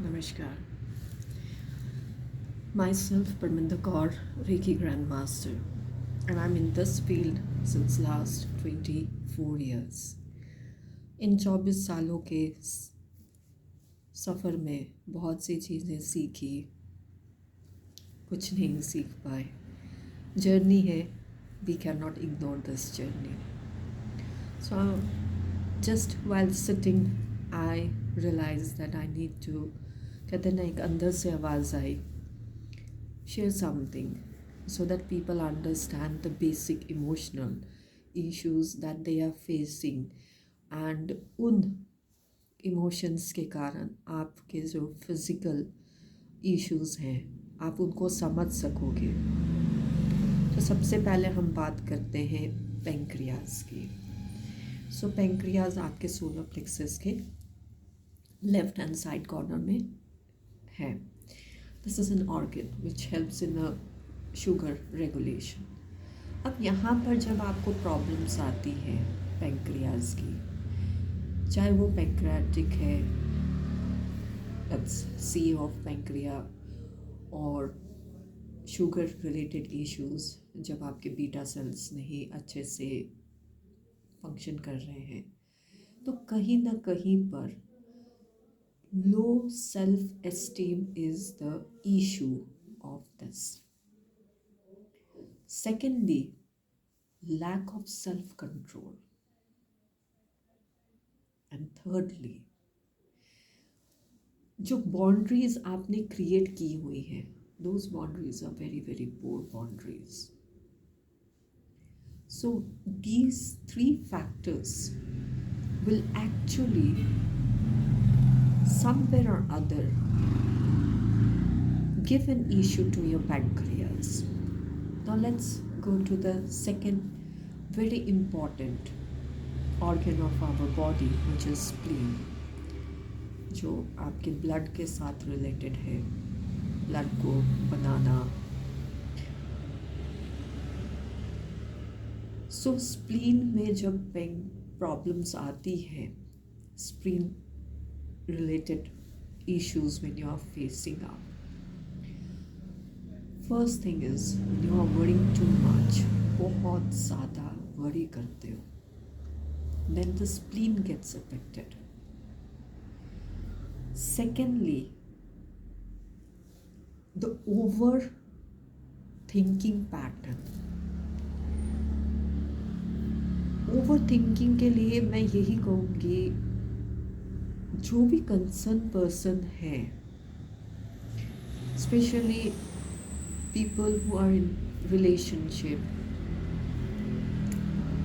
Namaskar. Myself, Parminder Kaur, Reiki Grandmaster, and I'm in this field since last 24 years. इन 24 सालों के सफ़र में बहुत सी चीज़ें सीखी, कुछ नहीं सीख पाए. जर्नी है, we cannot ignore this journey. So just while sitting, I realized that I need to, कहते ना एक अंदर से आवाज़ आई, share something so that people understand the basic emotional issues that they are facing and उन emotions के कारण आपके जो फिज़िकल इश्यूज हैं आप उनको समझ सकोगे. तो सबसे पहले हम बात करते हैं पेंक्रियाज की. सो पेंक्रियाज आपके सोलर प्लेक्सस के लेफ्ट हैंड साइड कॉर्नर में है. This is an organ which helps in sugar regulation. अब यहाँ पर जब आपको प्रॉब्लम्स आती हैं पेंक्रियाज की, चाहे वो पेंक्रियाटिक है, सी ऑफ पेंक्रिया, और शुगर रिलेटेड इश्यूज जब आपके बीटा सेल्स नहीं अच्छे से फंक्शन कर रहे हैं, तो कहीं ना कहीं पर low self esteem is the issue of this. Secondly, lack of self control. And thirdly, जो बाउंड्रीज आपने क्रिएट की हुई है, those boundaries are very very poor boundaries. So these three factors will actually somewhere or other give an issue to your pancreas. Now let's go to the second very important organ of our body, which is spleen, जो आपके blood के साथ related है, blood को बनाना. सो spleen में जब problems आती है, spleen related issues when you are facing up, first thing is you are worrying too much, बहुत ज़्यादा worry करते हो, then the spleen gets affected. Secondly, the overthinking pattern. Overthinking के लिए मैं यही कहूँगी, जो भी कंसर्न पर्सन है, specially people who are in relationship,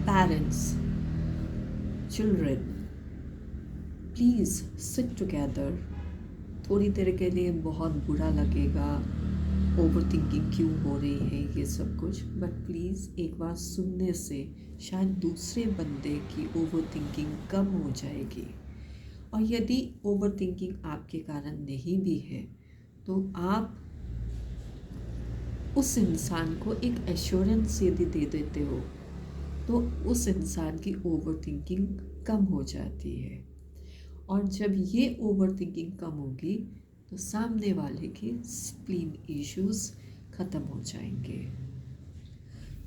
parents, children, please sit together. थोड़ी देर के लिए बहुत बुरा लगेगा, ओवरथिंकिंग क्यों हो रही है, ये सब कुछ, बट प्लीज़ एक बार सुनने से शायद दूसरे बंदे की ओवरथिंकिंग कम हो जाएगी. और यदि ओवरथिंकिंग आपके कारण नहीं भी है, तो आप उस इंसान को एक एश्योरेंस यदि दे देते हो, तो उस इंसान की ओवरथिंकिंग कम हो जाती है. और जब ये ओवरथिंकिंग कम होगी, तो सामने वाले के स्प्लीन इश्यूज ख़त्म हो जाएंगे.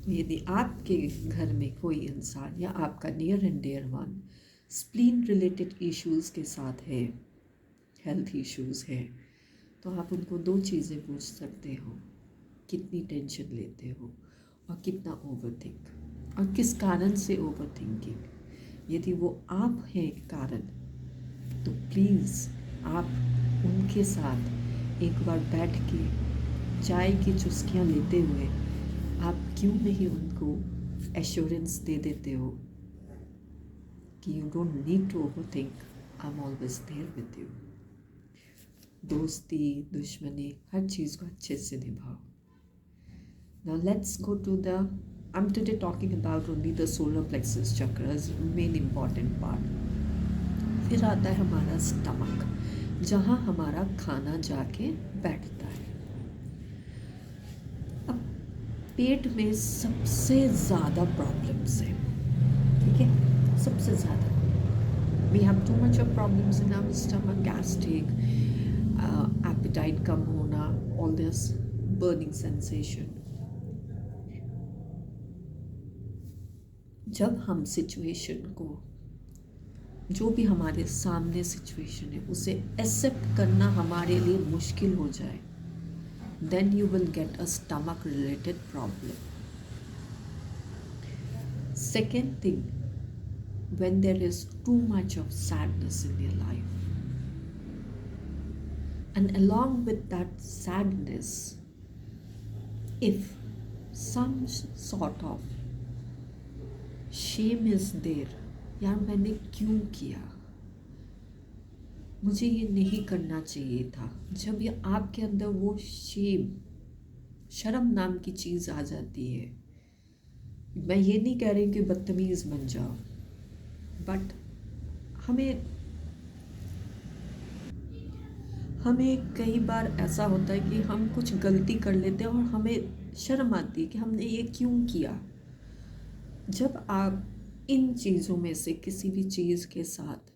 तो यदि आपके घर में कोई इंसान या आपका near and dear one spleen related issues के साथ है, हेल्थ इश्यूज़ है, तो आप उनको दो चीज़ें पूछ सकते हो: कितनी टेंशन लेते हो और कितना ओवरथिंक, और किस कारण से ओवरथिंकिंग. यदि वो आप हैं कारण, तो प्लीज़ आप उनके साथ एक बार बैठ के चाय की चुस्कियाँ लेते हुए आप क्यों नहीं उनको एश्योरेंस दे देते हो कि you don't need to overthink, I am always there with you. दोस्ती, दुश्मनी, हर चीज़ को अच्छे से निभाओ. Now let's go to the, I am today talking about only the solar plexus chakras, main important part. फिर आता है हमारा स्टमक, जहाँ हमारा खाना जाके बैठता है. अब पेट में सबसे ज़्यादा प्रॉब्लम्स हैं, ठीक है, सबसे ज़्यादा. We have too much of problems in our stomach, gastric, appetite कम होना, ऑल दिस बर्निंग सेंसेशन। जब हम सिचुएशन को, जो भी हमारे सामने सिचुएशन है, उसे एक्सेप्ट करना हमारे लिए मुश्किल हो जाए, then you will get a stomach related problem. Second thing, when there is too much of sadness in your life, and along with that sadness, if some sort of shame is there, यार मैंने क्यों किया, मुझे ये नहीं करना चाहिए था, जब ये आपके अंदर वो शर्म नाम की चीज़ आ जाती है, मैं ये नहीं कह रही कि बदतमीज़ बन जाओ, बट हमें कई बार ऐसा होता है कि हम कुछ गलती कर लेते हैं और हमें शर्म आती है कि हमने ये क्यों किया। जब आप इन चीज़ों में से किसी भी चीज़ के साथ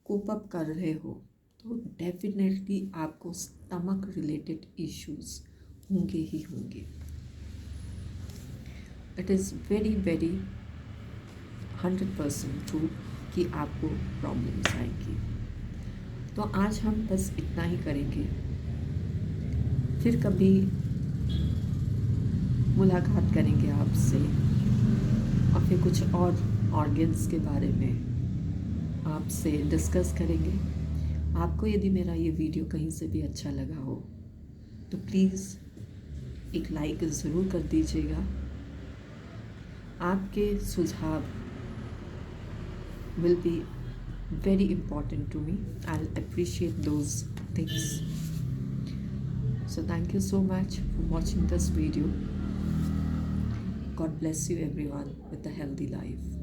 कोप अप कर रहे हो, तो डेफिनेटली आपको स्टमक रिलेटेड इश्यूज होंगे ही होंगे। It is very very 100% true कि आपको प्रॉब्लम्स आएंगी। तो आज हम बस इतना ही करेंगे, फिर कभी मुलाकात करेंगे आपसे और फिर कुछ और ऑर्गन्स के बारे में आपसे डिस्कस करेंगे। आपको यदि मेरा ये वीडियो कहीं से भी अच्छा लगा हो तो प्लीज़ एक लाइक ज़रूर कर दीजिएगा। आपके सुझाव will be very important to me. I'll appreciate those things. So thank you so much for watching this video. God bless you everyone with a healthy life.